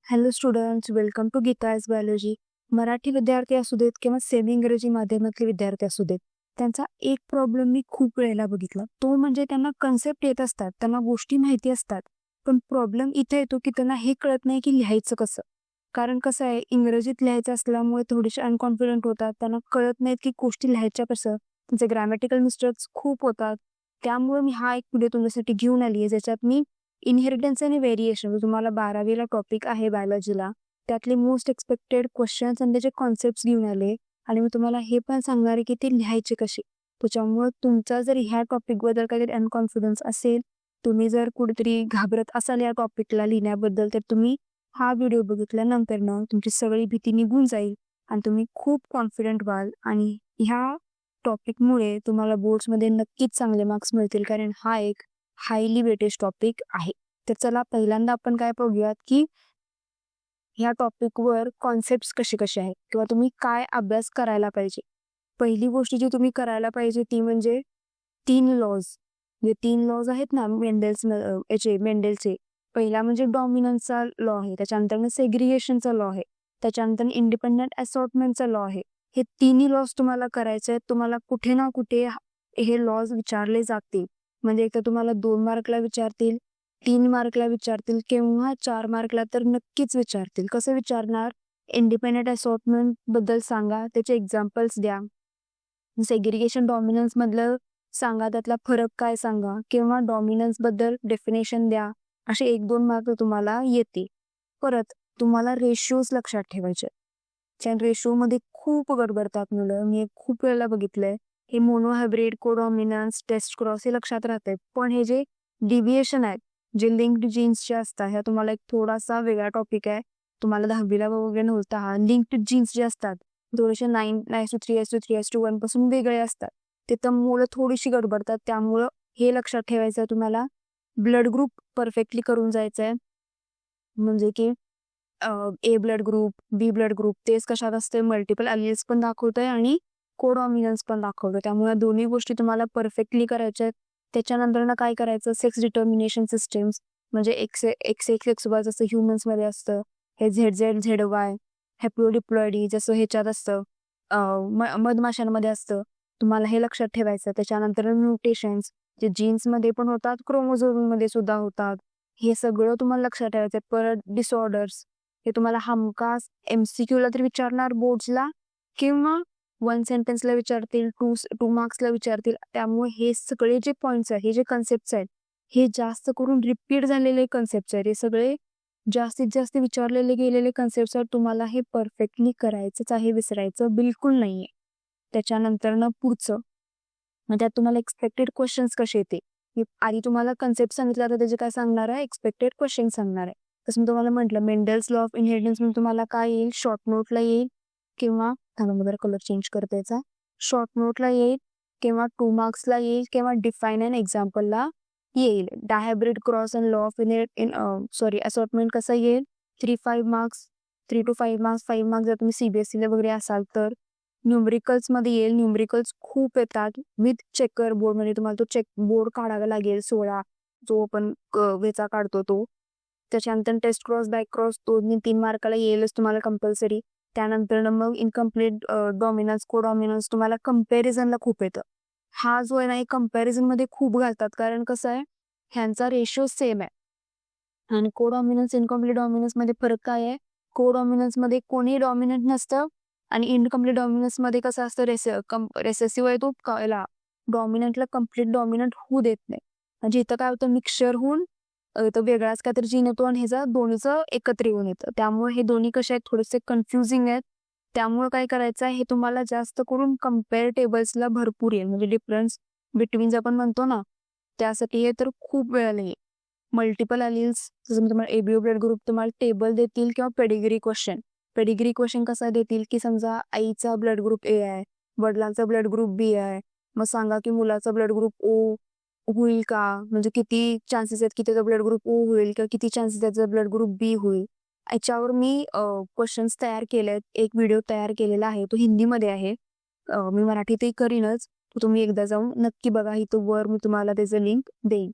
Hello students, welcome to Geeta's biology. Marathi विद्यार्थी असू देत किंवा सेमी इंग्रजी माध्यमातले विद्यार्थी असू देत, त्यांचा एक प्रॉब्लेम मी खूप वेळेला बघितला. तो म्हणजे त्यांना कन्सेप्ट येत असतात, त्यांना गोष्टी माहिती असतात, पण प्रॉब्लेम इथे येतो की त्यांना हे कळत नाही की लिहायचं कसं. कारण कसं आहे, इंग्रजीत लिहायचं असल्यामुळे थोडेसे अनकॉन्फिडंट होतात, त्यांना कळत नाहीत की गोष्टी लिहायच्या कसं, त्यांचे ग्रॅमॅटिकल मिस्टेक्स खूप होतात. त्यामुळे मी हा एक व्हिडिओ तुमच्यासाठी घेऊन आली आहे, ज्याच्यात मी इनहेरिटन्स आणि व्हेरिएशन तुम्हाला 12वीला टॉपिक आहे बायोलॉजीला, त्यातले मोस्ट एक्सपेक्टेड क्वेश्चन्स आणि त्याचे कॉन्सेप्ट्स घेऊन आले आणि मी तुम्हाला हे पण सांगणार आहे की ते लिहायचे कसे. त्याच्यामुळे तुमचा जर ह्या टॉपिकबद्दल काहीतरी अनकॉन्फिडन्स असेल, तुम्ही जर कुठेतरी घाबरत असाल या टॉपिकला लिहिण्याबद्दल, तर तुम्ही हा व्हिडिओ बघितल्यानंतर ना तुमची सगळी भीती निघून जाईल आणि तुम्ही खूप कॉन्फिडंट व्हाल आणि ह्या टॉपिकमुळे तुम्हाला बोर्ड्समध्ये नक्कीच चांगले मार्क्स मिळतील, कारण हा एक हायली वेटेज टॉपिक आहे. तर चला पहिल्यांदा आपण काय बघूयात की ह्या टॉपिकवर कॉन्सेप्ट्स कसे कसे आहेत किंवा तुम्ही काय अभ्यास करायला पाहिजे. पहिली गोष्ट जी तुम्ही करायला पाहिजे ती म्हणजे 3 लॉज. जे 3 लॉज आहेत ना मेंडेलचे. पहिला म्हणजे डॉमिनन्सचा लॉ आहे, त्याच्यानंतर सेग्रिगेशनचा लॉ आहे, त्याच्यानंतर इंडिपेंडंट असॉर्टमेंटचा लॉ आहे. हे तिन्ही लॉज तुम्हाला करायचे आहेत. तुम्हाला कुठे ना कुठे हे लॉज विचारले जातील. म्हणजे एक तर तुम्हाला 2 मार्कला विचारतील, 3 मार्कला विचारतील किंवा 4 मार्कला तर नक्कीच विचारतील. कसं विचारणार? इंडिपेंडंट असॉर्टमेंट बद्दल सांगा, त्याचे एक्झाम्पल्स द्या. सेग्रिगेशन डॉमिनन्स मधलं सांगा, त्यातला फरक काय सांगा, किंवा डॉमिनन्स बद्दल डेफिनेशन द्या. असे 1-2 मार्क तुम्हाला येतील. परत तुम्हाला रेशिओज लक्षात ठेवायचे. रेशो मध्ये खूप गडबडतात मुलं. मी खूप वेळेला बघितलंय. हे मोनोहायब्रिड, कोडॉमिनन्स, टेस्ट क्रॉस हे लक्षात राहते, पण हे जे डिव्हिएशन आहेत, जे लिंक्ड जीन्सचे असतात, ह्या तुम्हाला एक थोडासा वेगळा टॉपिक आहे. तुम्हाला 10वीला वगैरे नव्हता हा. लिंक्ड जीन्स जे असतात थोडेसे 9:3:3:1 पासून वेगळे असतात. ते तर मुलं थोडीशी गडबडतात, त्यामुळं हे लक्षात ठेवायचं तुम्हाला. ब्लड ग्रुप परफेक्टली करून जायचंय. म्हणजे की ए ब्लड ग्रुप, बी ब्लड ग्रुप, तेच कशात असते, मल्टिपल अलिल्स पण दाखवतंय आणि कोडॉमिनन्स पण दाखवतं. त्यामुळे दोन्ही गोष्टी तुम्हाला परफेक्टली करायच्या आहेत. त्याच्यानंतर काय करायचं, सेक्स डिटर्मिनेशन सिस्टम्स, म्हणजे XY जसं ह्युमन्समध्ये असतं, हे ZZ ZY, हॅप्लोडिप्लॉइडी जसं ह्याच्यात असतं, मधमाशांमध्ये असतं. तुम्हाला हे लक्षात ठेवायचं. त्याच्यानंतर म्युटेशन्स जे जीन्समध्ये पण होतात, क्रोमोझोममध्ये सुद्धा होतात. हे सगळं तुम्हाला लक्षात ठेवायचं. परत डिसऑर्डर्स, हे तुम्हाला हमखास MCQ तरी विचारणार बोर्ड्सला, किंवा 1 सेंटेन्सला विचारतील, 2 मार्क्सला विचारतील. त्यामुळे हे सगळे जे पॉइंट्स आहेत, हे जे कन्सेप्ट्स आहेत, हे जास्त करून रिपीट झालेले कन्सेप्ट्स आहेत. हे सगळे जास्तीत जास्त विचारलेले गेलेले कन्सेप्ट्स आहेत. तुम्हाला हे परफेक्टली करायचंच आहे, विसरायचं बिलकुल नाहीये. त्याच्यानंतर पुढचं मग त्यात तुम्हाला एक्सपेक्टेड क्वेश्चन्स कसे येते. मी आधी तुम्हाला कन्सेप्ट सांगितला, तर त्याचे काय सांगणार आहे, एक्सपेक्टेड क्वेश्चन सांगणार आहे. तसं मी तुम्हाला म्हटलं, मेंडल्स लॉ ऑफ इनहेरिटन्स म्हणून तुम्हाला काय येईल, शॉर्ट नोटला येईल, किंवा वगैरे कलर चेंज करता याचा, शॉर्ट नोटला येईल, किंवा 2 मार्क्सला येईल, किंवा डिफाईन अँड एक्झाम्पलला येईल. Dihybrid cross and law of assortment कसं येईल, 3-5 मार्क्स, 3 to 5 मार्क्स, 5 मार्क्स जर तुम्ही CBSE वगैरे असाल तर. न्यूमरिकल्स मध्ये येईल. न्यूमरिकल्स खूप येतात विथ चेकर बोर्ड, म्हणजे तुम्हाला तो चेक बोर्ड काढावा लागेल, 16 जो आपण वेचा काढतो तो. त्याच्यानंतर टेस्ट क्रॉस, बॅक क्रॉस 2-3 मार्काला येईलच तुम्हाला कंपल्सरी. त्यानंतर मग इनकम्प्लीट डॉमिनन्स, कोडॉमिनन्स तुम्हाला कम्पॅरिझनला खूप येतं. हा जो आहे ना, कम्पॅरिझन मध्ये खूप घालतात, कारण कसं आहे, ह्यांचा रेशो सेम आहे. आणि कोडॉमिनन्स, इनकम्प्लीट डॉमिनन्स मध्ये फरक काय आहे, कोडॉमिनन्स मध्ये कोणी डॉमिनंट नसतं आणि इनकम्प्लीट डॉमिनन्स मध्ये कसं असतं, रेसेसिव्ह आहे तो, डॉमिनंटला कम्प्लीट डॉमिनंट होऊ देत नाही. म्हणजे इथं काय होतं, मिक्सचर होऊन तर वेगळाच काहीतरी जीन येतो आणि ह्याचा दोन्हीचं एकत्र येऊन येतं. त्यामुळे हे दोन्ही कसे आहेत, थोडेसे कन्फ्युजिंग आहेत. त्यामुळे काय करायचं आहे, हे तुम्हाला जास्त करून कम्पेअर टेबल्सला भरपूर येईल, म्हणजे डिफरन्स बिटवीन आपण म्हणतो ना, त्यासाठी हे तर खूप वेळेला येईल. मल्टिपल अलिल्स, जसं मी तुम्हाला एबीओ ब्लड ग्रुप तुम्हाला टेबल देतील, किंवा पेडिग्री क्वेश्चन कसा देतील, की समजा आईचा ब्लड ग्रुप A आहे, वडिलांचा ब्लड ग्रुप B आहे, मग सांगा की मुलाचा ब्लड ग्रुप O होईल का, म्हणजे किती चान्सेस आहेत की त्याचा ब्लड ग्रुप O होईल, किंवा किती चान्सेस त्याचा ब्लड ग्रुप B होईल. याच्यावर मी क्वेश्चन्स तयार केलेत, एक व्हिडिओ तयार केलेला आहे, तो हिंदीमध्ये आहे. मी मराठीतही करीनच, तुम्ही एकदा जाऊन नक्की बघा. इथं वर मी तुम्हाला त्याचं लिंक देईन.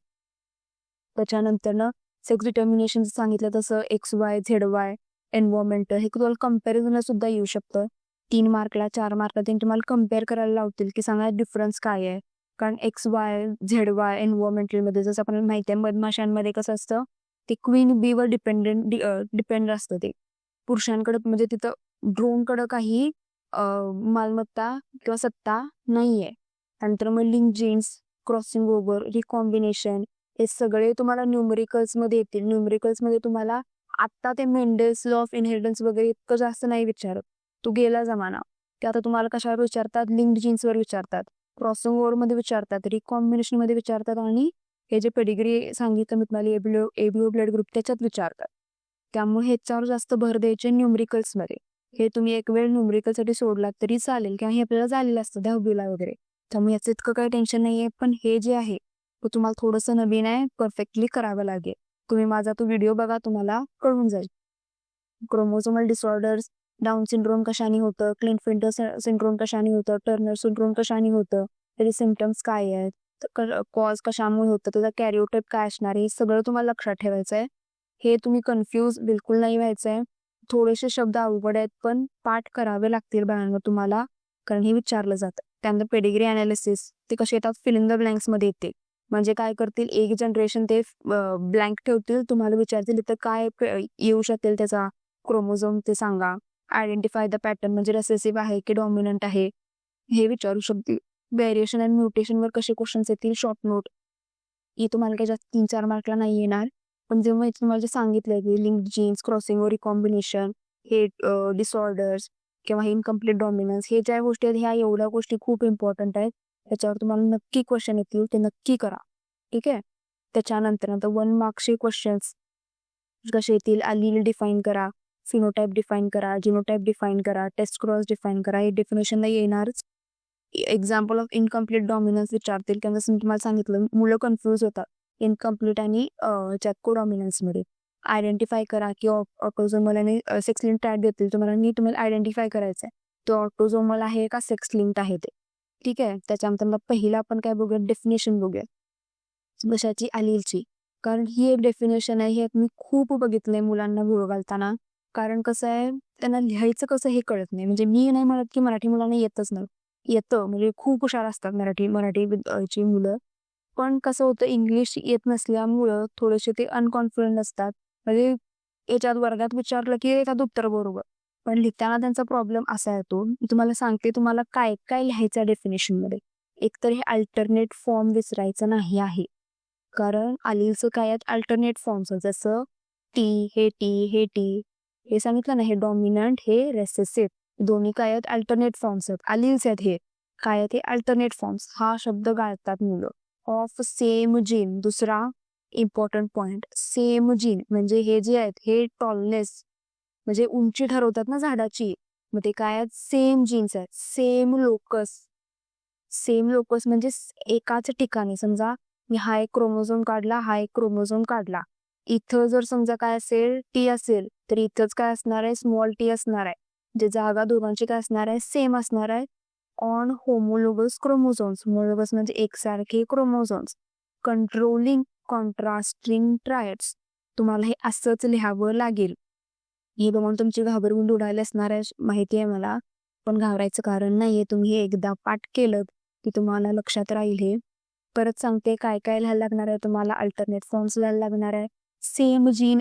त्याच्यानंतर सेक्स डिटर्मिनेशन सांगितलं तसं XY ZY एन्व्हायरमेंट हे तुम्हाला कम्पॅरिझन सुद्धा येऊ शकतं. 3 मार्कला 4 मार्कला त्यांनी तुम्हाला कम्पेअर करायला लावतील की सांगा डिफरन्स काय आहे. कारण XY ZY एन्व्हायरमेंटलमध्ये जसं आपल्याला माहिती आहे मधमाशांमध्ये कसं असतं ते क्वीन बीवर डिपेंड असतं. ते पुरुषांकडे म्हणजे तिथं ड्रोनकडे काही मालमत्ता किंवा सत्ता नाहीये. त्यानंतर मग link genes, crossing over, recombination हे सगळे तुम्हाला न्यूमेरिकल्समध्ये येतील. न्यूमेरिकल्समध्ये तुम्हाला आत्ता ते मेंडेल्स लॉ ऑफ इनहेरिटन्स वगैरे इतकं जास्त नाही विचारत. तो गेला जमाना. ते आता तुम्हाला कशावर विचारतात, लिंक्ड जीन्सवर विचारतात, क्रॉसिंग ओव्हरमध्ये विचारतात, रिकॉम्बिनेशनमध्ये विचारतात आणि हे जे पेडिग्री सांगितलं मी तुम्हाला एबीओ ब्लड ग्रुप त्याच्यात विचारतात. त्यामुळे ह्याच्यावर जास्त भर द्यायचे न्यूमेरिकल्समध्ये. हे तुम्ही एक वेळ न्यूमेरिकलसाठी सोडलात तरी चालेल किंवा हे आपल्याला झालेलं असतं 10वीला वगैरे. त्यामुळे याचं इतकं काही टेन्शन नाहीये. पण हे जे आहे ते तुम्हाला थोडंसं नवीन आहे, परफेक्टली करावं लागेल. तुम्ही माझा तो व्हिडिओ बघा, तुम्हाला कळून जाईल. क्रोमोझोमल डिसऑर्डर्स, डाऊन सिंड्रोम कशाने होतं, क्लिनफिल्टर सिंड्रोम कशाने होतं, टर्नर सिंड्रोम कशाने होतं, त्याचे सिम्पटम्स काय आहेत, कॉज कशामुळे होतं, त्याचा कॅरिओटाइप काय असणार आहे, हे सगळं तुम्हाला लक्षात ठेवायचं आहे. हे तुम्ही कन्फ्यूज बिलकुल नाही व्हायचं आहे. थोडेसे शब्द अवघड आहेत पण पाठ करावे लागतील बाळांनो तुम्हाला, कारण हे विचारलं जातं. त्यानंतर पेडिग्री अनालिसिस ते कसे येतात, फिल इन द ब्लँक्समध्ये येते. म्हणजे काय करतील, एक जनरेशन ते ब्लँक ठेवतील, तुम्हाला विचारतील इथं काय येऊ शकेल त्याचा क्रोमोझोम ते सांगा. आयडेंटिफाय द पॅटर्न म्हणजे रिसेसिव्ह आहे की डॉमिनंट आहे हे विचारू शकतील. व्हेरिएशन अँड म्युटेशनवर कसे क्वेश्चन्स येतील, शॉर्ट नोट. ही तुम्हाला काही जास्त 3-4 मार्कला नाही येणार. पण जेव्हा तुम्हाला जे सांगितलंय की linked genes, crossing over, recombination, हे डिसऑर्डर्स किंवा इनकम्प्लीट डॉमिनन्स, हे ज्या गोष्टी आहेत ह्या एवढ्या गोष्टी खूप इम्पॉर्टंट आहेत. त्याच्यावर तुम्हाला नक्की क्वेश्चन येतील, ते नक्की करा. ठीक आहे. त्याच्यानंतर 1 मार्क्सचे क्वेश्चन्स कसे येतील, अलील डिफाईन करा, फिनोटाईप डिफाईन करा, जिनोटाईप डिफाईन करा, टेस्ट क्रॉस डिफाईन करा. हे डेफिनेशनला येणारच. एक्झाम्पल ऑफ इनकम्प्लीट डॉमिनन्स विचारतील किंवा जसं मी तुम्हाला सांगितलं मुलं कन्फ्यूज होतात इनकम्प्लीट आणि कोडॉमिनन्समध्ये. आयडेंटिफाय करा की ऑटोझोमल आणि सेक्स लिंक्ड टॅग देतील तुम्हाला, तुम्हाला आयडेंटिफाय करायचं आहे तो ऑटोझोमल आहे का सेक्स लिंक्ड आहे ते. ठीक आहे. त्याच्यानंतर मग पहिला आपण काय बघूया, डेफिनेशन बघूया कशाची, अलीलची. कारण ही एक डेफिनेशन आहे, हे मी खूप बघितलंय मुलांना भुळ घालताना. कारण कसं आहे, त्यांना लिहायचं कसं हे कळत नाही. म्हणजे मी नाही म्हणत की मराठी मुलांना येतच नाही, येतं, म्हणजे खूप हुशार असतात मराठी मुलं. पण कसं होतं, इंग्लिश येत नसल्यामुळं थोडेसे ते अनकॉन्फिडंट असतात. म्हणजे याच्यात वर्गात विचारलं की एखादं उत्तर बरोबर, पण लिहिताना त्यांचा प्रॉब्लेम असा येतो. मी तुम्हाला सांगते तुम्हाला काय काय लिहायचं डेफिनेशनमध्ये. एकतर हे अल्टरनेट फॉर्म विसरायचं नाही आहे, कारण अलीलचं काय आहेत अल्टरनेट फॉर्म्स, जसं टी हे सांगितलं ना, हे डॉमिनंट हे रेसेसिव्ह, दोन्ही काय आहेत अल्टरनेट फॉर्म्स आहेत. अलील्स आहेत हे काय आहेत, हे अल्टरनेट फॉर्म्स. हा शब्द गाळतात मुलं. ऑफ सेम जीन, दुसरा इम्पॉर्टंट पॉइंट, सेम जीन म्हणजे हे जे आहेत हे टॉलनेस म्हणजे उंची ठरवतात ना झाडाची, मग ते काय आहेत सेम जीन्स आहेत. सेम लोकस म्हणजे एकाच ठिकाणी, समजा मी हा एक क्रोमोझोम काढला, हा एक क्रोमोझोम काढला, इथं जर समजा काय असेल टी असेल तर इथंच काय असणार आहे, स्मॉल टी असणार आहे. जे जागा दोघांची काय असणार आहे, सेम असणार आहे. ऑन होमोलोगस क्रोमोझोम्स, होमोलोगस म्हणजे एकसारखे क्रोमोझोम्स, कंट्रोलिंग कॉन्ट्रास्टिंग ट्रायड्स. तुम्हाला हे असंच लिहावं लागेल. हे बघून तुमची घाबरगुंड उडायला असणार आहे माहिती आहे मला, पण घाबरायचं कारण नाहीये. तुम्ही हे एकदा पाठ केलं की तुम्हाला लक्षात राहील. हे परत सांगते काय काय लिहायला लागणार आहे तुम्हाला. अल्टरनेट फॉर्म्स लिहायला लागणार आहे, सेम जीन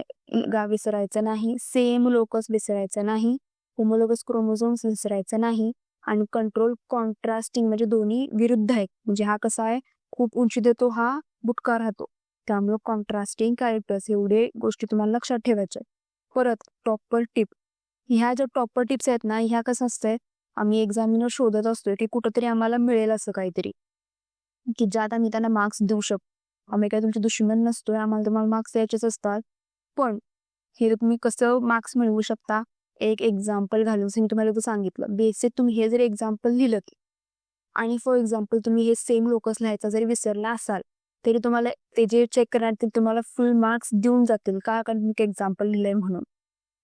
विसरायचं नाही, सेम लोकस विसरायचं नाही, होमोलोगस क्रोमोझोम्स विसरायचं नाही, आणि कंट्रोल कॉन्ट्रास्टिंग म्हणजे दोन्ही विरुद्ध आहेत. म्हणजे हा कसा आहे, खूप उंची देतो, हा बुटका राहतो, त्यामुळे कॉन्ट्रास्टिंग कॅरेक्टर्स, एवढे गोष्टी तुम्हाला लक्षात ठेवायच्या. परत टॉपर टिप, ह्या ज्या टॉपर टिप्स आहेत ना, ह्या कसं असतंय, आम्ही एक्झामिनर शोधत असतोय की कुठंतरी आम्हाला मिळेल असं काहीतरी की ज्यात आम्ही त्यांना मार्क्स देऊ शकतो. आम्ही काही तुमचे दुश्मन नसतोय, आम्हाला तुम्हाला मार्क्स द्यायचेच असतात. पण हे तुम्ही कसं मार्क्स मिळवू शकता, एक एक्झाम्पल घालून मी तुम्हाला सांगितलं. बेसिक तुम्ही हे जर एक्झाम्पल लिहिलं आणि फॉर एक्झाम्पल तुम्ही हे सेम लोकस लिहायचा जरी विसरला असाल तरी तुम्हाला ते जे चेक करणार ते तुम्हाला फुल मार्क्स देऊन जातील, का, कारण तुम्ही एक्झाम्पल लिहिलंय म्हणून.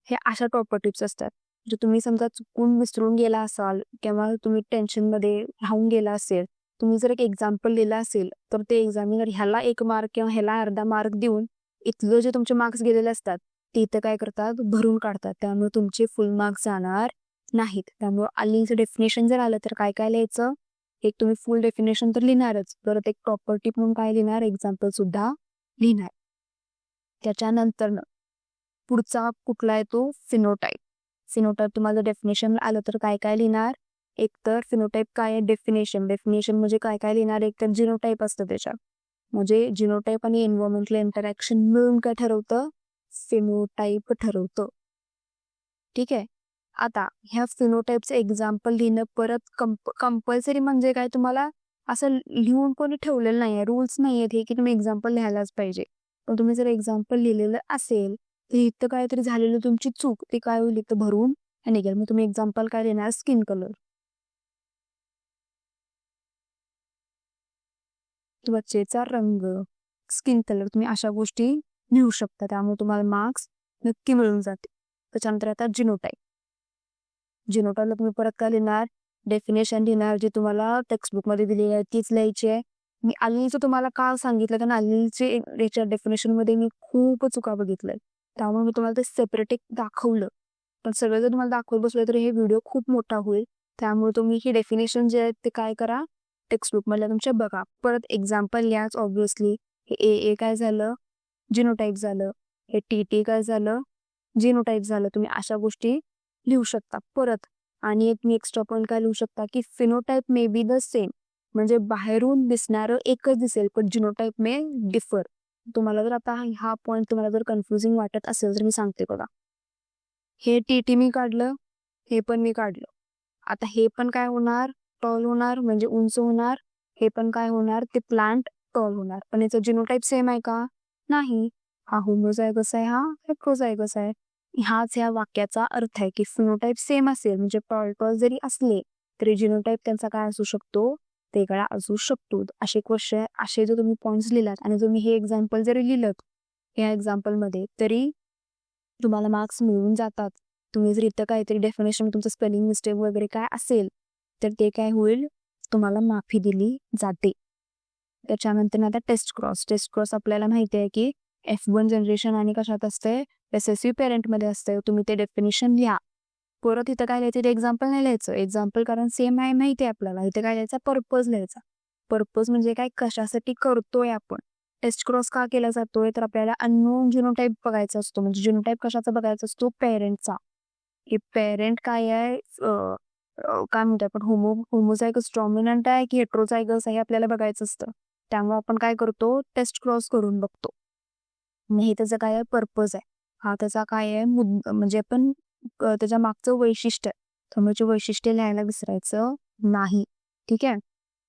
हे अशा टॉपर टिप्स असतात. जे तुम्ही समजा चुकून विसरून गेला असाल किंवा तुम्ही टेन्शनमध्ये राहून गेला असेल, तुम्ही जर एक एक्झाम्पल लिहिला असेल तर ते एक्झामिनर ह्याला 1 मार्क किंवा ह्याला अर्धा मार्क देऊन इथलं जे तुमचे मार्क्स गेलेले असतात ते इथं काय करतात, भरून काढतात. त्यामुळे तुमचे फुल मार्क्स जाणार नाहीत. त्यामुळे अलिंगचं डेफिनेशन जर आलं तर काय काय लिहायचं, एक तुम्ही फुल डेफिनेशन तर लिहिणारच, परत एक प्रॉपर्टी म्हणून काय लिहिणार, एक्झाम्पल सुद्धा लिहिणार. त्याच्यानंतर पुढचा कुठला आहे तो फिनोटाईप. फिनोटाईप तुम्हाला डेफिनेशन आलं तर काय काय लिहिणार, एक तर फिनोटाईप काय आहे, डेफिनेशन म्हणजे काय काय लिहिणार, एक तर जिनोटाईप असतं त्याच्यात. म्हणजे जिनोटाईप आणि एन्व्हायरमेंटल इंटरॅक्शन मिळून काय ठरवतं, फिनोटाईप ठरवतं. ठीक आहे. आता ह्या फिनोटाईपचं एक्झाम्पल लिहिणं परत कंपल्सरी म्हणजे काय, तुम्हाला असं लिहून कोणी ठेवलेलं नाही आहे, रूल्स नाही आहेत हे की तुम्ही एक्झाम्पल लिहायलाच पाहिजे. पण तुम्ही जर एक्झाम्पल लिहिलेलं असेल तर इथं काहीतरी झालेलं तुमची चूक ते काय होईल, इथं भरून निघेल. मग तुम्ही एक्झाम्पल काय लिहिणार, स्किन कलर, त्वचेचा रंग, स्किन कलर, तुम्ही अशा गोष्टी लिहू शकता. त्यामुळे तुम्हाला मार्क्स नक्की मिळून जाते. त्याच्यानंतर आता जिनोटाईप. जिनोटाईपला तुम्ही परत काय लिहिणार, डेफिनेशन लिहिणार, जे तुम्हाला टेक्स्टबुकमध्ये दिलेली आहे तीच लिहायची आहे. मी अलिलचं तुम्हाला का सांगितलं, कारण अलिलचे याच्या डेफिनेशनमध्ये मी खूप चुका बघितल्या, त्यामुळे मी तुम्हाला ते सेपरेट एक दाखवलं. पण सगळं जर तुम्हाला दाखवत बसलं तर हे व्हिडिओ खूप मोठा होईल. त्यामुळे तुम्ही ही डेफिनेशन जे आहेत ते काय करा, टेक्स्टबुकमधल्या तुमच्या बघा. परत एक्झाम्पल लिहाच ऑब्व्हियसली. हे ए काय झालं, जिनोटाईप झालं. हे टी काय झालं, जिनोटाईप झालं. तुम्ही अशा गोष्टी लिहू शकता. परत आणि एक मी एक्स्ट्रा पॉईंट काय लिहू शकता की phenotype may be the same, म्हणजे बाहेरून दिसणारं एकच दिसेल पण जिनोटाईप मे डिफर. तुम्हाला जर आता हा पॉईंट तुम्हाला जर कन्फ्युजिंग वाटत असेल तर मी सांगते बघा. हे टी मी काढलं, हे पण मी काढलं. आता हे पण काय होणार, टॉल होणार, म्हणजे उंच होणार. हे पण काय होणार, ते प्लांट टॉल होणार. पण याचं जिनोटाईप सेम आहे का, नाही. हा होमोझायगस आहे, हा हेट्रोझायगस आहे. हाच ह्या वाक्याचा अर्थ आहे की फिनोटाईप सेम असेल म्हणजे टॉल जरी असले तरी जिनोटाईप त्यांचा काय असू शकतो, वेगळा असू शकतो. असे क्वेश्चन, असे जर तुम्ही पॉइंट्स लिहिलात आणि तुम्ही हे एक्झाम्पल जरी लिहिलं या एक्झाम्पलमध्ये तरी तुम्हाला मार्क्स मिळून जातात. तुम्ही जर इथं काहीतरी डेफिनेशन तुमचं स्पेलिंग मिस्टेक वगैरे काय असेल तर ते काय होईल, तुम्हाला माफी दिली जाते. त्याच्यानंतर आता टेस्ट क्रॉस आपल्याला माहिती आहे की F1 जनरेशन आणि कशात असते, SSV पेरेंटमध्ये असते. तुम्ही ते डेफिनेशन लिहा. परत इथं काय लिहायचं, ते एक्झाम्पल नाही लिहायचं. एक्झाम्पल कारण सेम आहे माहिती आहे आपल्याला. इथे काय लिहायचा, पर्पज लिहायचा. पर्पज म्हणजे काय, कशासाठी करतोय आपण. टेस्ट क्रॉस का केला जातोय, तर आपल्याला अननोन जिनोटाईप बघायचा असतो. म्हणजे जिनोटाईप कशाचा बघायचा असतो, पेरेंटचा. हे पेरेंट काय आहे, काय म्हणतो आपण, होमोझायगस डॉमिनंट आहे की हेट्रोझायगस आहे आपल्याला बघायचं असतं. त्यामुळे आपण काय करतो, टेस्ट क्रॉस करून बघतो. हे त्याचं काय आहे, पर्पज आहे. हा त्याचा काय आहे, म्हणजे आपण त्याच्या मागचं वैशिष्ट्य आहे. त्यामुळे वैशिष्ट्य लिहायला विसरायचं नाही. ठीक आहे.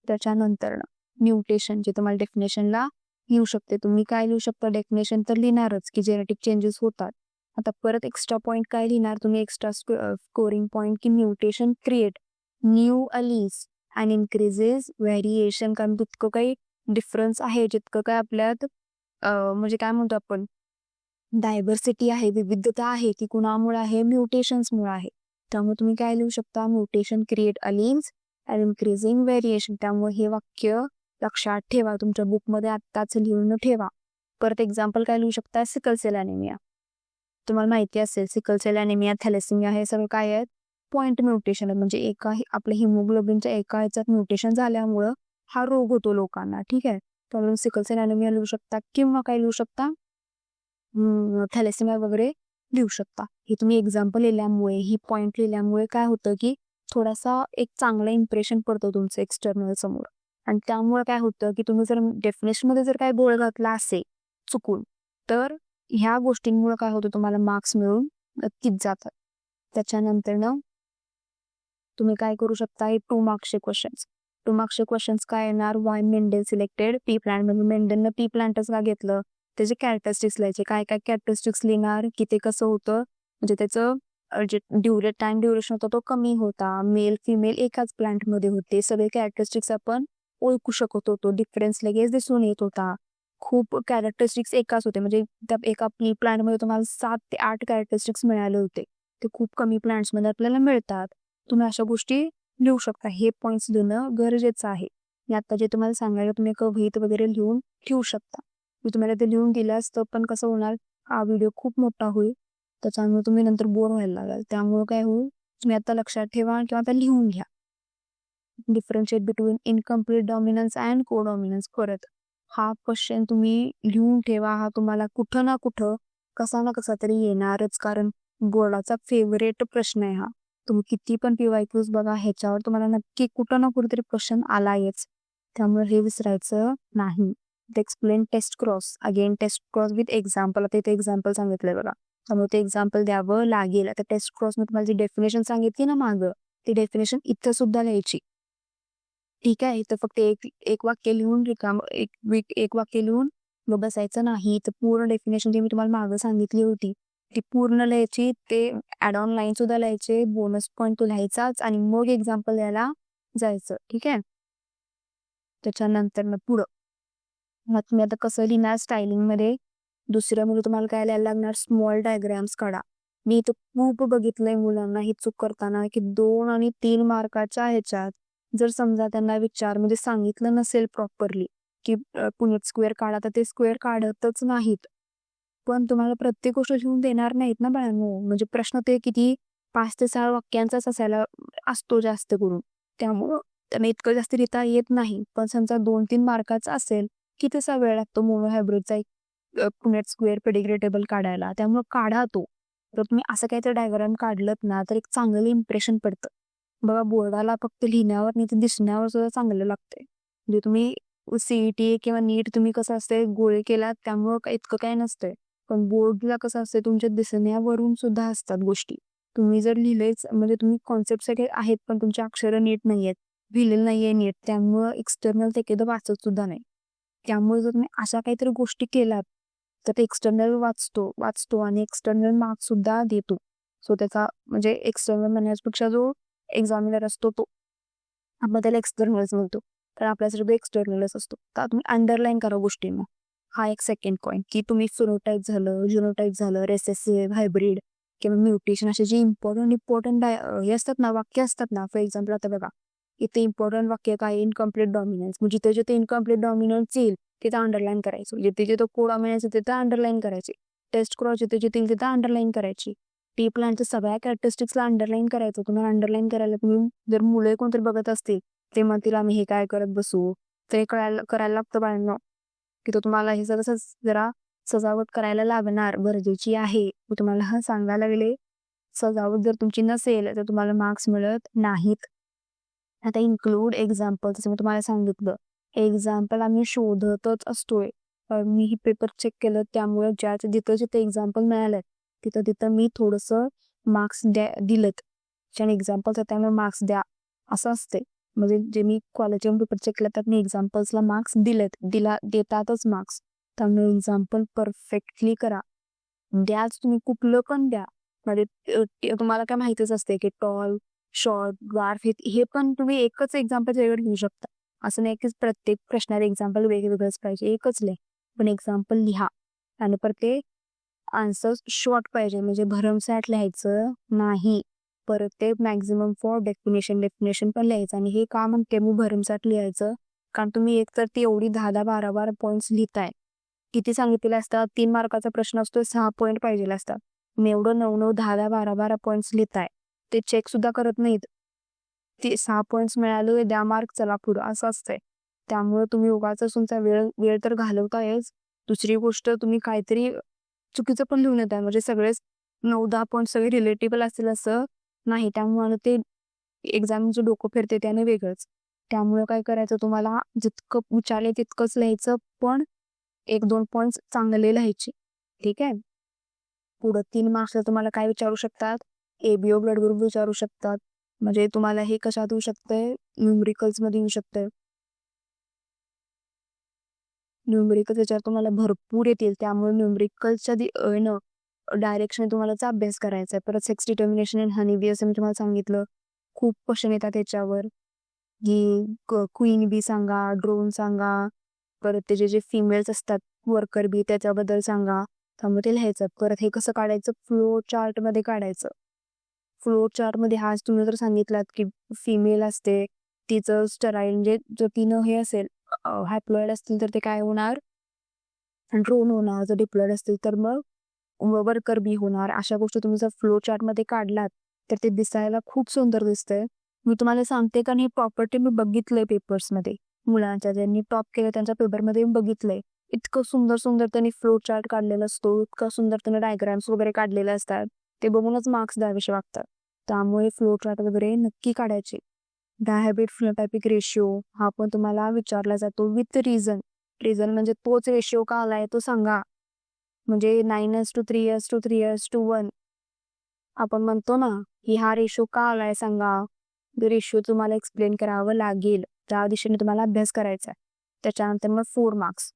त्याच्यानंतर म्युटेशन, जे तुम्हाला डेफिनेशनला लिहू शकते. तुम्ही काय लिहू शकता, डेफिनेशन तर लिहिणारच की जेनेटिक चेंजेस होतात. आता परत एक्स्ट्रा पॉईंट काय लिहिणार तुम्ही, एक्स्ट्रा स्कोरिंग पॉईंट की mutation create new allies and increases variation. कारण तितकं काही डिफरन्स आहे, जितकं काय आपल्यात म्हणजे काय म्हणतो आपण, डायव्हर्सिटी आहे, विविधता आहे, ती कुणामुळे आहे, म्युटेशन्समुळे आहे. त्यामुळे तुम्ही काय लिहू शकता, mutation create alleles and increasing variation. त्यामुळे हे वाक्य लक्षात ठेवा, तुमच्या बुकमध्ये आत्ताच लिहून ठेवा. परत एक्झाम्पल काय लिहू शकता, सिकल सेल अॅनिमिया. तुम्हाला माहिती असेल सिकल सेल अॅनिमिया, थॅलेसिमिया हे सगळं काय आहेत, पॉइंट म्युटेशन. म्हणजे एका आपल्या हिमोग्लोबिनच्या एका ह्याच्यात म्युटेशन झाल्यामुळं हा रोग होतो लोकांना. ठीक आहे. त्यामुळे सिकल सेल अॅनिमिया लिहू शकता किंवा काय लिहू शकता, थॅलेसिमिया वगैरे लिहू शकता. हे तुम्ही एक्झाम्पल लिहिल्यामुळे, ही पॉइंट लिहिल्यामुळे काय होतं की थोडासा एक चांगला इम्प्रेशन पडतो तुमचं एक्सटर्नल समोर. आणि त्यामुळे काय होतं की तुम्ही जर डेफिनेशनमध्ये जर काय गोळ घातला असेल चुकून, तर ह्या गोष्टींमुळे काय होतं, तुम्हाला मार्क्स मिळून नक्कीच जातात. त्याच्यानंतर तुम्ही काय करू शकता, हे 2 मार्क्सचे क्वेश्चन्स. 2 मार्क्सचे क्वेश्चन्स काय येणार, Y Mendel selected P plant. म्हणजे मेंडेलनं पी प्लांटच का घेतलं, त्याचे कॅरेक्टरिस्टिक्स लिहायचे. काय काय कॅरेक्टरिस्टिक्स लिहिणार की ते कसं होतं, म्हणजे त्याचं जे टाइम ड्युरेशन होता तो कमी होता, मेल फिमेल एकाच प्लांटमध्ये होते, सगळे कॅरेक्टरिस्टिक्स आपण ओळखू शकत होतो, डिफरन्स लगेच दिसून येत होता. खूप कॅरेक्टरिस्टिक्स एकाच होते, म्हणजे त्या एका प्लांटमध्ये तुम्हाला 7 ते 8 कॅरेक्टरिस्टिक्स मिळाले होते. ते खूप कमी प्लांट्समध्ये आपल्याला मिळतात. तुम्ही अशा गोष्टी लिहू शकता. हे पॉईंट्स लिहिणं गरजेचं आहे. मी आता जे तुम्हाला सांगायला तुम्ही एक वहीत वगैरे लिहून ठेवू शकता. मी तुम्हाला ते लिहून दिलं असतं, पण कसं होणार, हा व्हिडिओ खूप मोठा होईल. त्याच्यामुळे तुम्ही नंतर बोर व्हायला लागाल. त्यामुळे काय होईल, तुम्ही आता लक्षात ठेवा किंवा आता लिहून घ्या. Differentiate between incomplete dominance and को डॉमिनन्स. परत हा क्वेश्चन तुम्ही लिहून ठेवा. हा तुम्हाला कुठं ना कुठं कसा ना कसा तरी येणारच, कारण बोर्डाचा फेवरेट प्रश्न आहे हा. तुम्ही किती पण PYQs बघा, ह्याच्यावर तुम्हाला नक्की कुठं ना कुठेतरी क्वेश्चन आलायच. त्यामुळे हे विसरायचं नाही. Explain test cross. Again test cross with example. आता इथे एक्झाम्पल सांगितलंय बघा, त्यामुळे ते एक्झाम्पल द्यावं लागेल. आता टेस्ट क्रॉस मी तुम्हाला जी डेफिनेशन सांगितली ना मागं, ती डेफिनेशन इथं सुद्धा लिहायची. ठीक आहे, तर फक्त एक एक वाक्य लिहून एक वाक्य लिहून मग बसायचं नाही. तर पूर्ण डेफिनेशन जी मी तुम्हाला मागं सांगितली होती ती पूर्ण लिहायची. ते ऍड ऑन लाईन सुद्धा लिहायचे, बोनस पॉईंट तो लिहायचाच, आणि मग एक्झाम्पल द्यायला जायचं. ठीक आहे, त्याच्यानंतर मग पुढं मग तुम्ही आता कसं लिहिणार स्टायलिंग मध्ये. दुसरं म्हणजे तुम्हाला काय लिहायला लागणार, स्मॉल डायग्राम्स काढा. मी इथं खूप बघितलंय मुलांना ही चूक करताना, की 2 आणि 3 मार्काच्या ह्याच्यात जर समजा त्यांना म्हणजे सांगितलं नसेल प्रॉपरली की पुनेट स्क्वेअर काढा, तर ते स्क्वेअर काढतच नाहीत. पण तुम्हाला प्रत्येक गोष्ट लिहून देणार नाहीत ना बाळांनो. म्हणजे प्रश्न ते किती 5 ते 6 वाक्यांचाच असायला असतो जास्त करून. त्यामुळं त्यांना इतकं जास्त लिहिता येत नाही. पण समजा 2-3 मार्काचा असेल, कितीसा वेळ लागतो मोनो हायब्रिडचा एक पुनेट स्क्वेअर पेडिग्री टेबल काढायला. त्यामुळे काढा तो. जर तुम्ही असं काहीतरी डायग्राम काढलत ना, तर एक चांगलं इम्प्रेशन पडतं. बघा, बोर्डाला फक्त लिहिण्यावर नाही तर दिसण्यावर सुद्धा चांगलं लागतंय. म्हणजे तुम्ही CET किंवा नीट तुम्ही कसं असते गोळे केलात त्यामुळं इतकं काय नसतंय. पण बोर्डला कसं असतं, तुमच्या दिसण्यावरून सुद्धा असतात गोष्टी. तुम्ही जर लिहिलेच म्हणजे तुम्ही कॉन्सेप्ट सगळे आहेत, पण तुमचे अक्षरं नीट नाहीयेत, लिहिलेलं नाहीये नीट, त्यामुळं एक्सटर्नल ते एकदा वाचत सुद्धा नाही. त्यामुळे जर तुम्ही अशा काहीतरी गोष्टी केलात तर ते एक्सटर्नल वाचतो आणि एक्सटर्नल मार्क्स सुद्धा देतो. सो त्याचा म्हणजे एक्सटर्नल म्हणण्यापेक्षा जो एक्झामिनर असतो तो, आपण त्याला एक्सटर्नलच म्हणतो, तर आपल्यासाठी तो एक्सटर्नलच असतो. तर तुम्ही अंडरलाईन करा गोष्टींना. हा एक सेकंड पॉईंट, की तुम्ही फिनोटाईप झालं, जिनोटाईप झालं, रेसेसिव्ह, हायब्रिड किंवा म्युटेशन असे जे इम्पॉर्टंट हे असतात ना, वाक्य असतात ना. फॉर एक्झाम्पल आता बघा, इथे इम्पॉर्टंट वाक्य काय, इनकम्प्लीट डॉमिनन्स. म्हणजे जिथे इनकम्प्लीट डॉमिनन्स येईल तिथं अंडरलाईन करायचं. जिथे को डॉमिनन्स तिथं अंडरलाईन करायची. टेस्ट क्रॉस जिथे येईल तिथं अंडरलाईन करायची. टी प्लॅनच्या सगळ्या कॅरेक्टरिस्टिक्सला अंडरलाईन करायचं. तुम्हाला अंडरलाईन करायला तुम्ही जर मुलं कोणतरी बघत असतील, ते म्हणतील आम्ही हे काय करत बसू, तर हे करायला लागतं बाळांनो, की तो तुम्हाला हे जरा सजावट करायला लागणार, गरजेची आहे. मी तुम्हाला हा सांगायला लागले. सजावट जर तुमची नसेल तर तुम्हाला मार्क्स मिळत नाहीत. आता इन्क्लूड एक्झाम्पल, जसं मी तुम्हाला सांगितलं, एक्झाम्पल आम्ही शोधतच असतोय. मी ही पेपर चेक केलं, त्यामुळे जिथे एक्झाम्पल मिळालेत तिथं मी थोडंसं मार्क्स दिलेत. ज्याने एक्झाम्पल्स त्यामुळे मार्क्स द्या असं असते. म्हणजे जे मी कॉलेजमध्ये पेपर चेक केला त्यात मी एक्झाम्पल्सला मार्क्स देतातच मार्क्स. त्यामुळे एक्झाम्पल परफेक्टली करा. द्याच तुम्ही कुठलं पण द्या. म्हणजे तुम्हाला काय माहितीच असते की टॉल, शॉर्ट, ग्राफ हे पण तुम्ही एकच एक्झाम्पल वेगळं घेऊ शकता. असं नाही की प्रत्येक प्रश्नात एक्झाम्पल वेगवेगळंच पाहिजे, एकच लिहा. पण एक्झाम्पल लिहा आणि परत ते आन्सर शॉर्ट पाहिजे, म्हणजे भरमसाठ लिहायचं नाही. परत ते मॅक्झिमम फॉर डेफिनेशन पण लिहायचं. आणि हे का म्हणते मी भरमसाठ लिहायचं, कारण तुम्ही एक तर ती एवढी 10-12 पॉईंट्स लिहिताय. किती सांगितलेले असतात, 3 मार्काचा प्रश्न असतो, 6 पॉईंट पाहिजे असतात. मी एवढं 9-9, 10-12 पॉईंट्स लिहिताय, ते चेक सुद्धा करत नाहीत. ते 6 पॉईंट्स मिळाले, द्या मार्क, चला पुढं, असं असतंय. त्यामुळे तुम्ही उगाच तुमचा वेळ तर घालवतायच. दुसरी गोष्ट, तुम्ही काहीतरी चुकीचं पण लिहून येत आहे. म्हणजे सगळेच 9-10 पॉईंट सगळे रिलेटेबल असतील असं नाही. त्यामुळे ते एक्झामचं डोकं फिरते त्याने वेगळंच. त्यामुळे काय करायचं, तुम्हाला जितकं विचारले तितकंच लिहायचं, पण 1-2 पॉईंट्स चांगले लिहायचे. ठीक आहे. पुढं 3 मार्क्सला तुम्हाला काय विचारू शकतात, ABO ब्लड ग्रुप विचारू शकतात. म्हणजे तुम्हाला हे कशात येऊ शकतंय, न्यूमरिकल्स मध्ये येऊ शकतंय. न्यूमरिकल्स याच्यावर तुम्हाला भरपूर येतील. त्यामुळे न्यूमरिकल्सच्या डायरेक्शन तुम्हालाच अभ्यास करायचा आहे. परत sex determination in honey bee, असं मी तुम्हाला सांगितलं. खूप क्वेश्चन येतात त्याच्यावर, की क्वीन बी सांगा, ड्रोन सांगा, परत त्याचे जे फिमेल्स असतात वर्कर बी त्याच्याबद्दल सांगा. त्यामुळे ते लिहायचं. परत हे कसं काढायचं, फ्लो चार्ट मध्ये काढायचं. फ्लो चार्ट मध्ये हाच तुम्ही जर सांगितलात की फिमेल असते, तिचं स्टराईल म्हणजे जर तिनं हे असेल हॅप्लॉइड असतील तर ते काय होणार, ड्रोन होणार, जर डिप्लॉयड असतील तर मग वर्कर बी होणार. अशा गोष्टी तुम्ही जर फ्लो चार्टमध्ये काढलात तर ते दिसायला खूप सुंदर दिसतंय. मी तुम्हाला सांगते कारण ही प्रॉपर्टी मी बघितलंय पेपर्समध्ये. मुलांच्या ज्यांनी टॉप केलं त्यांच्या पेपरमध्ये मी बघितलंय. इतकं सुंदर सुंदर त्यांनी फ्लो चार्ट काढलेला असतो, इतकं सुंदर त्यांनी डायग्राम्स वगैरे काढलेले असतात. ते बघूनच मार्क्स द्यावेसे वाटतात. त्यामुळे फ्लो चार्ट वगैरे नक्की काढायचे. डायहॅबिट फिनोटायपिक रेशिओ हा पण तुम्हाला विचारला जातो विथ रिझन. रिझन म्हणजे तोच रेशिओ का आलाय तो सांगा. म्हणजे 9:3:3:3:1 आपण म्हणतो ना की हा रेशो का आलाय सांगा. रेशो तुम्हाला एक्सप्लेन करावं लागेल. त्या दिशेने तुम्हाला अभ्यास करायचा आहे. त्याच्यानंतर मग 4 मार्क्स.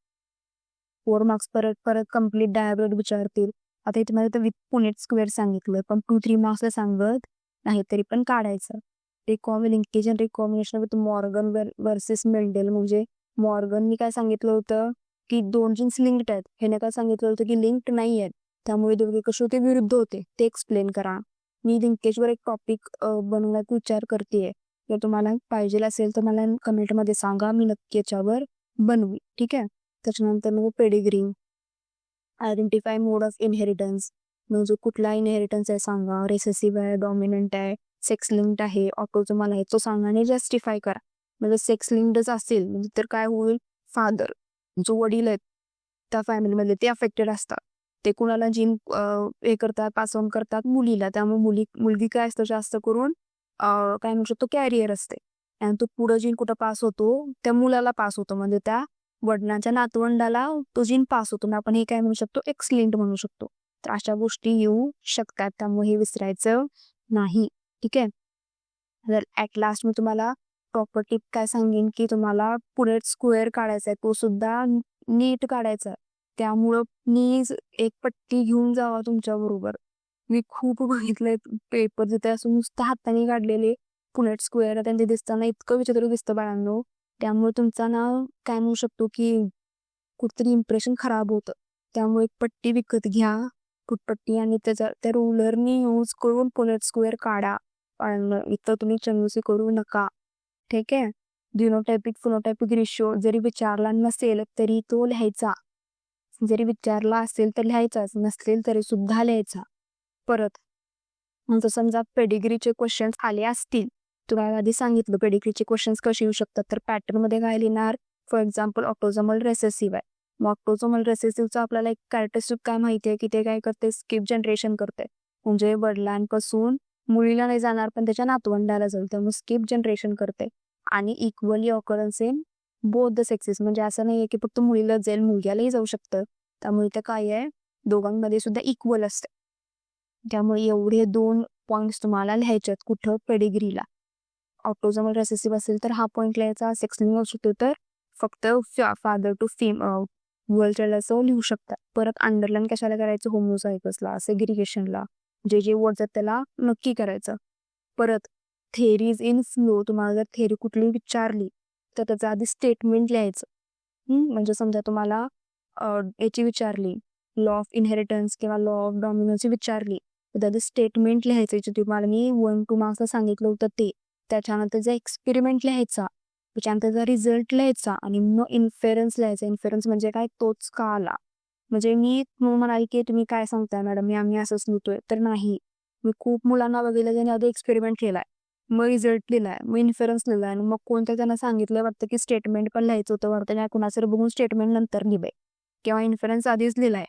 4 मार्क्स परत परत कम्प्लीट डायग्राम विचारतील. आता इथे मला विथ पुनेट स्क्वेअर सांगितलं, पण 2-3 मार्क्सला सांगत नाही तरी पण काढायचं. Linkage and recombination with Morgan versus Mendel. म्हणजे मॉर्गननी काय सांगितलं होतं की 2 जीन्स लिंक्ड आहेत. ह्याने काय सांगितलं होतं की लिंक्ड नाही आहेत. त्यामुळे दोघे कसे होते, विरुद्ध होते, ते एक्सप्लेन करा. मी लिंकेजवर एक टॉपिक बनवण्याचा विचार करतेय. जर तुम्हाला पाहिजे असेल तर मला कमेंटमध्ये सांगा, मी नक्की याच्यावर बनवी. ठीक आहे. त्याच्यानंतर मग pedigree. Identify mode of inheritance. म्हणजे कुठला इनहेरिटन्स आहे सांगा. रेसेसिव्ह आहे, डॉमिनंट आहे, सेक्स लिंक्ड आहे, ऑटोझोमल आहे, तो सांगा आणि जस्टिफाय करा. म्हणजे सेक्स लिंक्डच असेल म्हणजे तर काय होईल, फादर जो वडील आहेत त्या फॅमिलीमध्ये ते अफेक्टेड असतात. ते कुणाला जीन हे करतात, पास ऑन करतात मुलीला. त्यामुळे मुलगी काय असतं जास्त करून काय म्हणू शकतो, कॅरियर असते. आणि तो पुढं जीन कुठं पास होतो, त्या मुलाला पास होतो. म्हणजे त्या वडिलांच्या नातवंडाला तो जीन पास होतो. मग आपण हे काय म्हणू शकतो, एक्स लिंक्ड म्हणू शकतो. तर अशा गोष्टी येऊ शकतात. त्यामुळे हे विसरायचं नाही. ठीक आहे. तर ॲट लास्ट मी तुम्हाला प्रॉपर टिप काय सांगेन की तुम्हाला पुनेट स्क्वेअर काढायचा आहे, तो सुद्धा नीट काढायचा आहे. त्यामुळं प्लीज एक पट्टी घेऊन जावा तुमच्या बरोबर. मी खूप बघितलंय पेपर जिथे असं नुसतं हाताने काढलेले पुनेट स्क्वेअर त्यांचे दिसताना इतकं विचित्र दिसतं बाळांनो. त्यामुळे तुमचा ना काय म्हणू शकतो की कुठतरी इम्प्रेशन खराब होतं. त्यामुळे एक पट्टी विकत घ्या, फुटपट्टी, आणि त्या रुलरनी यूज करून पुनेट स्क्वेअर काढा. पण इथं तुम्ही चंगुसी करू नका. ठीक आहे. जिनोटायपिक फिनोटायपिक रेशो जरी विचारला नसेल तरी तो लिहायचा. जरी विचारला असेल तर लिहायचाच, नसेल तरी सुद्धा लिहायचा. परत जर समजा पेडिग्रीचे क्वेश्चन्स आले असतील, तुम्हाला आधी सांगितलं पेडिग्रीचे क्वेश्चन्स कसे येऊ शकतात. तर पॅटर्नमध्ये काय लिहिणार, फॉर एक्झाम्पल ऑटोझोमल रेसेसिव्ह आहे. मग ऑटोझोमल रेसेसिव्हचं आपल्याला एक कॅरेक्टरिस्टिक काय माहिती आहे की ते काय करते, स्किप जनरेशन करते. म्हणजे वडिलांपासून मुलीला नाही जाणार पण त्याच्या नातवंडाला जाईल. त्यामुळे स्किप जनरेशन करते. आणि equally occurrence in both the sexes. म्हणजे असं नाहीये की फक्त मुलीला जाईल, मुलग्यालाही जाऊ शकतं. त्यामुळे ते काय आहे, दोघांमध्ये सुद्धा इक्वल असते. त्यामुळे एवढे 2 पॉइंट्स तुम्हाला लिहायचे कुठं, पेडिग्रीला. ऑटोझोमल रेसेसिव्ह असेल तर हा पॉइंट लिहायचा. सेक्स लिंक असतो तर फक्त फादर टू गर्ल चाइल्ड असं लिहू शकतात. परत अंडरलाईन कशाला करायचं, होमोसायकसला, सेग्रिगेशनला, जे वर्ड्स आहेत त्याला नक्की करायचं. परत थेरीज इन फ्लो. तुम्हाला जर थेरी कुठली विचारली तर त्याचा आधी स्टेटमेंट लिहायचं. म्हणजे समजा तुम्हाला याची विचारली, लॉ ऑफ इनहेरिटन्स किंवा लॉ ऑफ डॉमिनन्सची विचारली तर त्याचं स्टेटमेंट लिहायचं. जे तुम्हाला मी 1-2 मार्क्सला सांगितलं होतं ते. त्याच्यानंतर जे एक्सपेरिमेंट लिहायचा, त्याच्यानंतर त्याचा रिझल्ट लिहायचा आणि मग इन्फेरन्स लिहायचा. इन्फेरन्स म्हणजे काय, तोच का आला. म्हणजे मी म्हणाली की तुम्ही काय सांगताय मॅडम, आम्ही असंच लिहितोय, तर नाही. मी खूप मुलांना बघितलं ज्यांनी आधी एक्सपेरिमेंट लिहिलाय, मग रिझल्ट लिहिलाय, मग इन्फरन्स लिहिलाय, आणि मग कोणत्या त्यांना सांगितलं वाटतं की स्टेटमेंट पण लिहायचं होतं, वाटतं नाही कुणाचं बघून स्टेटमेंट नंतर लिहिलंय किंवा इन्फरन्स आधीच लिहिलाय.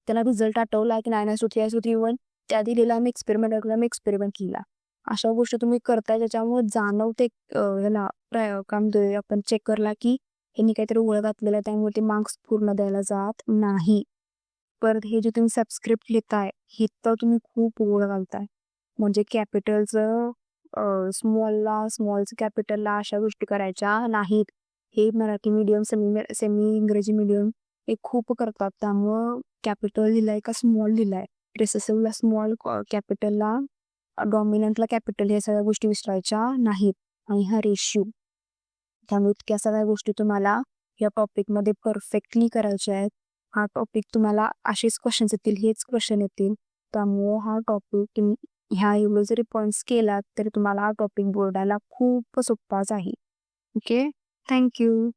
त्याला रिझल्ट आठवला की 9:3:3:1 त्याआधी लिहिला, मी एक्सपेरिमेंट लिहिला. अशा गोष्टी तुम्ही करताय ज्याच्यामुळे जाणवते ह्याला काय म्हणतोय आपण चेकरला की यांनी काहीतरी ओळख घातलेला आहे, त्यामुळे ते मार्क्स पूर्ण द्यायला जात नाही. परत हे जे तुम्ही सबस्क्रिप्ट लिहिताय हे तर तुम्ही खूप ओळ घालताय. म्हणजे कॅपिटलचं स्मॉलचं कॅपिटलला अशा गोष्टी करायच्या नाहीत. हे मराठी मीडियम, सेमी इंग्रजी मीडियम हे खूप करतात. त्यामुळं कॅपिटल लिहिलाय का स्मॉल लिहिलाय, रेसेसिव्हला स्मॉल, कॅपिटलला डॉमिनंटला कॅपिटल, हे सगळ्या गोष्टी विसरायच्या नाहीत. आणि हा रेशिओ, त्यामुळे इतक्या सगळ्या गोष्टी तुम्हाला या टॉपिकमध्ये परफेक्टली करायच्या आहेत. हा टॉपिक तुम्हाला असेच क्वेश्चन्स येतील, हेच क्वेश्चन येतील. त्यामुळं हा टॉपिक तुम्ही ह्या एवढं जरी पॉईंट्स केलात तरी तुम्हाला हा टॉपिक बोर्डाला खूप सोप्पाच आहे. Okay, thank you.